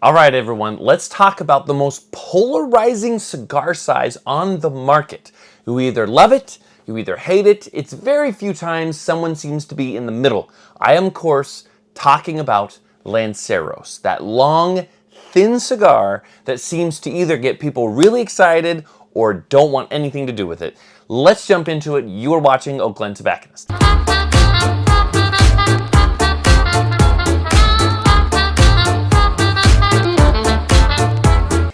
All right, everyone, let's talk about the most polarizing cigar size on the market. You either love it, you either hate it. It's very few times someone seems to be in the middle. I am, of course, talking about Lanceros, that long, thin cigar that seems to either get people really excited or don't want anything to do with it. Let's jump into it. You are watching Oakland Tobacconist.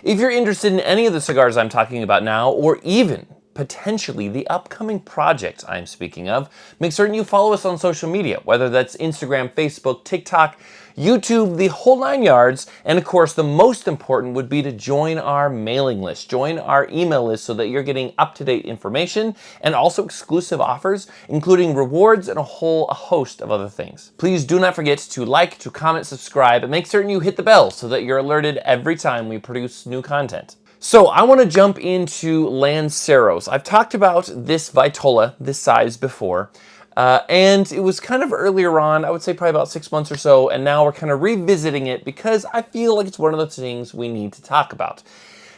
If you're interested in any of the cigars I'm talking about now, or even potentially the upcoming project I'm speaking of, make certain you follow us on social media, whether that's Instagram, Facebook, TikTok, YouTube, the whole 9 yards. And of course, the most important would be to join our mailing list, join our email list so that you're getting up-to-date information and also exclusive offers, including rewards and a host of other things. Please do not forget to like, to comment, subscribe, and make certain you hit the bell so that you're alerted every time we produce new content. So I want to jump into Lanceros. I've talked about this Vitola, this size before, and it was kind of earlier on, I would say probably about 6 months or so, and now we're kind of revisiting it because I feel like it's one of those things we need to talk about.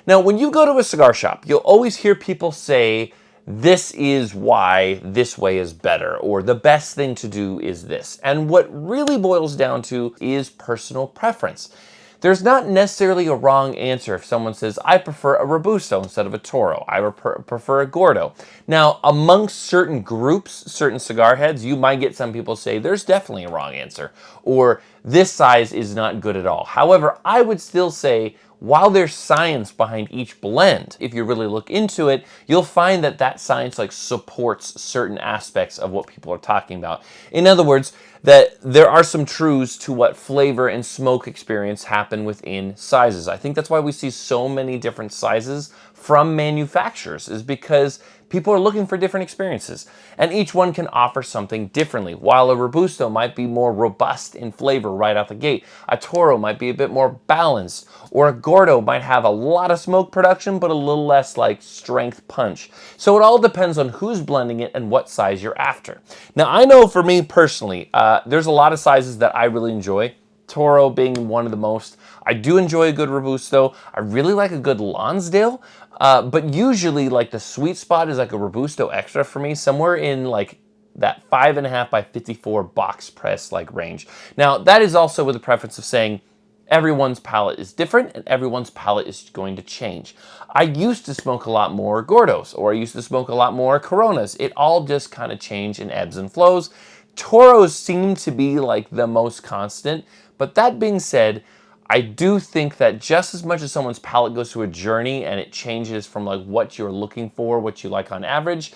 Now, when you go to a cigar shop, you'll always hear people say, this is why this way is better, or the best thing to do is this. And what really boils down to is personal preference. There's not necessarily a wrong answer if someone says, I prefer a Robusto instead of a Toro. I prefer a Gordo. Now, amongst certain groups, certain cigar heads, you might get some people say, there's definitely a wrong answer, or this size is not good at all. However, I would still say, while there's science behind each blend, if you really look into it, you'll find that that science supports certain aspects of what people are talking about. In other words, that there are some truths to what flavor and smoke experience happen within sizes. I think that's why we see so many different sizes from manufacturers, is because people are looking for different experiences, and each one can offer something differently. While a Robusto might be more robust in flavor right out the gate, a Toro might be a bit more balanced, or a Gordo might have a lot of smoke production but a little less strength punch. So it all depends on who's blending it and what size you're after. Now, I know for me personally, there's a lot of sizes that I really enjoy, Toro being one of the most. I do enjoy a good Robusto. I really like a good Lonsdale, but usually the sweet spot is a Robusto Extra for me, somewhere in that 5.5 by 54 box press range. Now, that is also with the preference of saying everyone's palate is different and everyone's palate is going to change. I used to smoke a lot more Gordos, or I used to smoke a lot more Coronas. It all just kind of changed in ebbs and flows. Toros seem to be the most constant, but that being said, I do think that just as much as someone's palate goes through a journey and it changes from what you're looking for, what you like on average,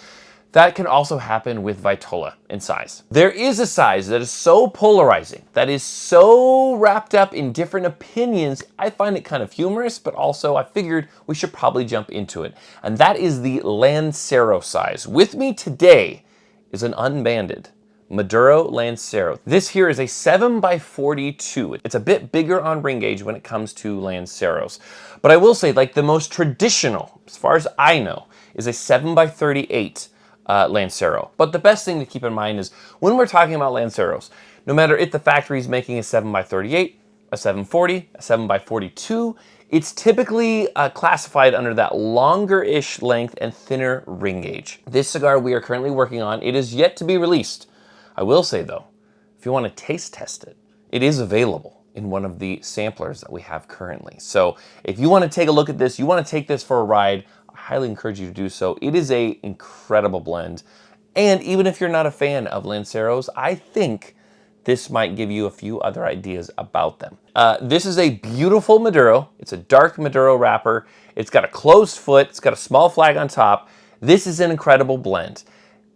that can also happen with Vitola in size. There is a size that is so polarizing, that is so wrapped up in different opinions, I find it kind of humorous, but also I figured we should probably jump into it. And that is the Lancero size. With me today is an unbanded Maduro Lancero. This here is a 7 by 42. It's a bit bigger on ring gauge when it comes to Lanceros. But I will say, the most traditional, as far as I know, is a 7 by 38 Lancero. But the best thing to keep in mind is when we're talking about Lanceros, no matter if the factory is making a 7 by 38, a 740, a 7 by 42, it's typically classified under that longer-ish length and thinner ring gauge. This cigar we are currently working on, it is yet to be released. I will say though, if you want to taste test it, it is available in one of the samplers that we have currently. So if you want to take a look at this, you want to take this for a ride, I highly encourage you to do so. It is an incredible blend. And even if you're not a fan of Lanceros, I think this might give you a few other ideas about them. This is a beautiful Maduro. It's a dark Maduro wrapper. It's got a closed foot. It's got a small flag on top. This is an incredible blend.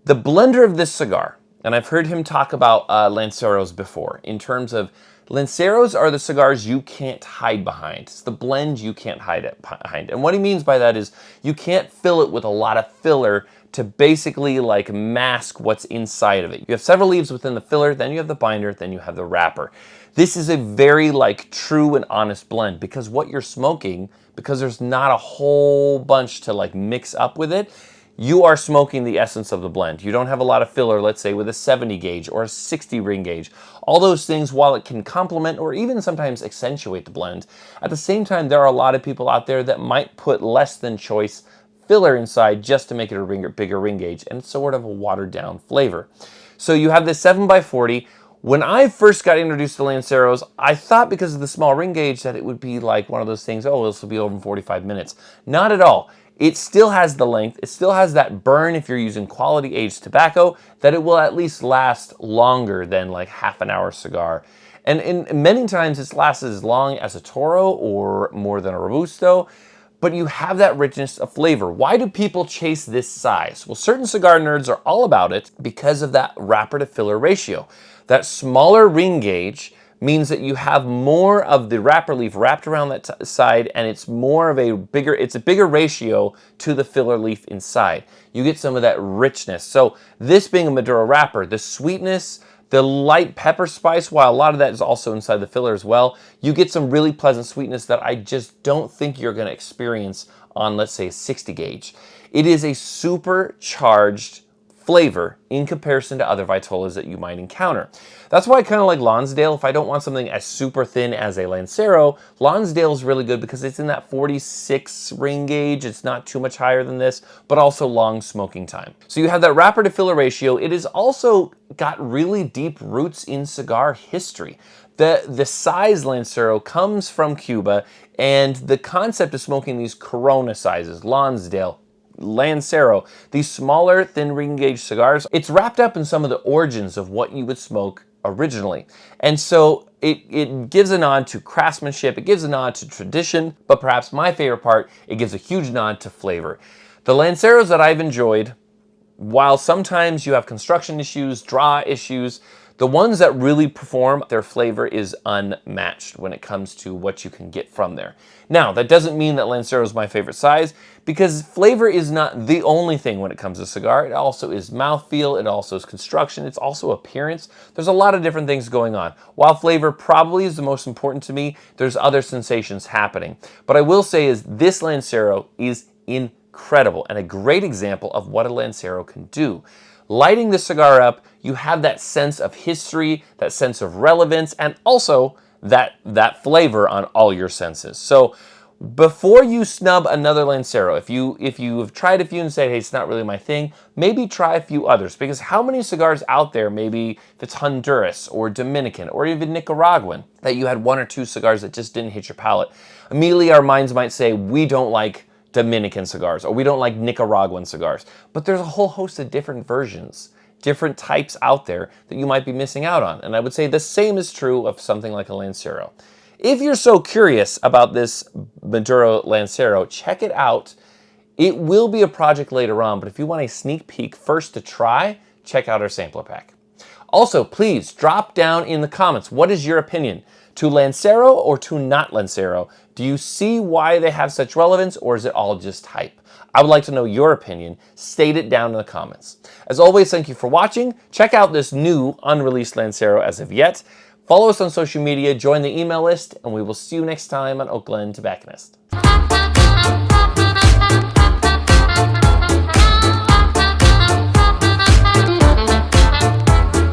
The blender of this cigar, and I've heard him talk about Lanceros before, in terms of Lanceros are the cigars you can't hide behind. It's the blend you can't hide it behind. And what he means by that is you can't fill it with a lot of filler to basically mask what's inside of it. You have several leaves within the filler, then you have the binder, then you have the wrapper. This is a very true and honest blend, because what you're smoking, because there's not a whole bunch to mix up with it, you are smoking the essence of the blend. You don't have a lot of filler, let's say with a 70 gauge or a 60 ring gauge. All those things, while it can complement or even sometimes accentuate the blend, at the same time, there are a lot of people out there that might put less than choice filler inside just to make it a bigger ring gauge, and it's sort of a watered down flavor. So you have this 7x40. When I first got introduced to Lanceros, I thought because of the small ring gauge that it would be like one of those things, oh, this will be over in 45 minutes. Not at all. It still has the length, it still has that burn if you're using quality aged tobacco, that it will at least last longer than like half an hour cigar. And in many times it's lasted as long as a Toro or more than a Robusto, but you have that richness of flavor. Why do people chase this size? Well, certain cigar nerds are all about it because of that wrapper to filler ratio. That smaller ring gauge means that you have more of the wrapper leaf wrapped around that side, and it's more of a bigger ratio to the filler leaf inside. You get some of that richness. So this being a Maduro wrapper, the sweetness, the light pepper spice, while a lot of that is also inside the filler as well, you get some really pleasant sweetness that I just don't think you're going to experience on, let's say, a 60 gauge. It is a supercharged flavor in comparison to other Vitolas that you might encounter. That's why I kind of like Lonsdale. If I don't want something as super thin as a Lancero, Lonsdale is really good because it's in that 46 ring gauge. It's not too much higher than this, but also long smoking time. So you have that wrapper to filler ratio. It has also got really deep roots in cigar history. The size Lancero comes from Cuba, and the concept of smoking these Corona sizes, Lonsdale, Lancero, these smaller thin ring gauge cigars, it's wrapped up in some of the origins of what you would smoke originally. And so it gives a nod to craftsmanship, it gives a nod to tradition, but perhaps my favorite part, it gives a huge nod to flavor. The Lanceros that I've enjoyed, while sometimes you have construction issues, draw issues, the ones that really perform, their flavor is unmatched when it comes to what you can get from there. Now, that doesn't mean that Lancero is my favorite size, because flavor is not the only thing when it comes to cigar. It also is mouthfeel, it also is construction, it's also appearance. There's a lot of different things going on. While flavor probably is the most important to me, there's other sensations happening. But I will say is this Lancero is incredible and a great example of what a Lancero can do. Lighting the cigar up, you have that sense of history, that sense of relevance, and also that flavor on all your senses. So before you snub another Lancero, if you have tried a few and said, hey, it's not really my thing, maybe try a few others, because how many cigars out there, maybe if it's Honduras or Dominican or even Nicaraguan, that you had one or two cigars that just didn't hit your palate? Immediately our minds might say, we don't like Dominican cigars, or we don't like Nicaraguan cigars. But there's a whole host of different versions, different types out there that you might be missing out on. And I would say the same is true of something like a Lancero. If you're so curious about this Maduro Lancero, check it out. It will be a project later on, but if you want a sneak peek first to try, check out our sampler pack. Also, please drop down in the comments, what is your opinion? To Lancero or to not Lancero? Do you see why they have such relevance, or is it all just hype? I would like to know your opinion. State it down in the comments. As always, thank you for watching. Check out this new unreleased Lancero as of yet. Follow us on social media, join the email list, and we will see you next time on Oak Glen Tobacconist.